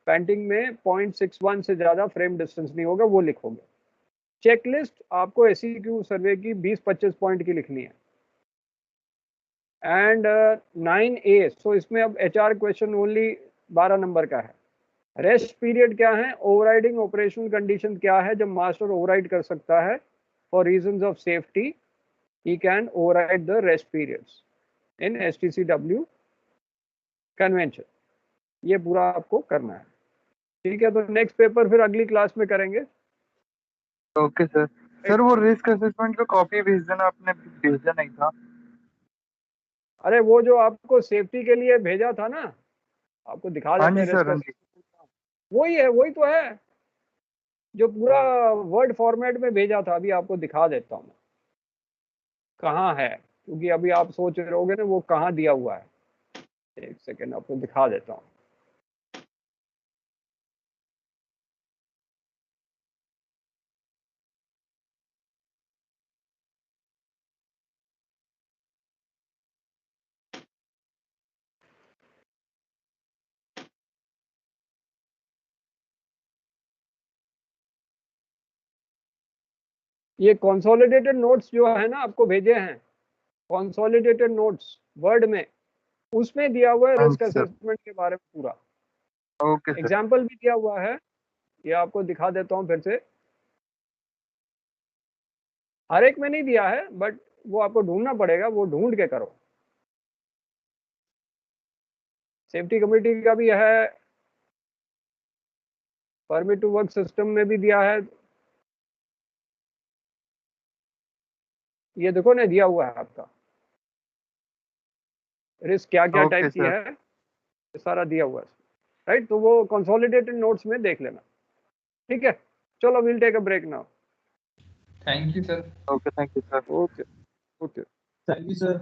पेंटिंग में 0.61 से ज्यादा फ्रेम डिस्टेंस नहीं होगा, वो लिखोगे। चेकलिस्ट आपको SEQ सर्वे की 20-25 पॉइंट की लिखनी है। एंड 9A, सो इसमें अब HR क्वेश्चन ओनली 12 नंबर का है। रेस्ट पीरियड क्या है, ओवरराइडिंग ऑपरेशनल कंडीशन क्या है, जब मास्टर ओवरराइड कर सकता है for reasons of safety, he can override the rest periods in STCW convention। ये पूरा आपको करना है, ठीक है। तो नेक्स्ट पेपर फिर अगली क्लास में करेंगे। Okay sir. सर वो रिस्क असेसमेंट का कॉपी भेज देना, आपने भेजा नहीं था। अरे वो जो आपको सेफ्टी के लिए भेजा था ना, आपको दिखा हाँ देते जी हैं सर, हाँ रिस्क, जी। वही है, वही तो है जो पूरा वर्ड फॉर्मेट में भेजा था। अभी आपको दिखा देता हूँ कहाँ है, क्योंकि अभी आप सोच रहे होगे ना वो कहाँ दिया हुआ है। एक सेकेंड, आपको दिखा देता हूँ। ये कंसोलिडेटेड नोट्स जो है ना आपको भेजे हैं, कंसोलिडेटेड नोट्स वर्ड में, उसमें दिया हुआ है हाँ रिस्क जी सर। असेसमेंट के बारे में पूरा। Okay sir. एग्जाम्पल भी दिया हुआ है, ये आपको दिखा देता हूँ फिर से। हर एक में नहीं दिया है, बट वो आपको ढूंढना पड़ेगा, वो ढूंढ के करो। सेफ्टी कमेटी का भी है, परमिट टू वर्क सिस्टम में भी दिया है, ये देखो ना दिया हुआ है आपका रिस्क क्या क्या Okay, टाइप की sir. है, ये सारा दिया हुआ है, राइट। तो वो कंसोलिडेटेड नोट्स में देख लेना, ठीक है। चलो will take a break now. Thank you, sir. Okay, thank you, sir. Okay okay. Thank you, sir.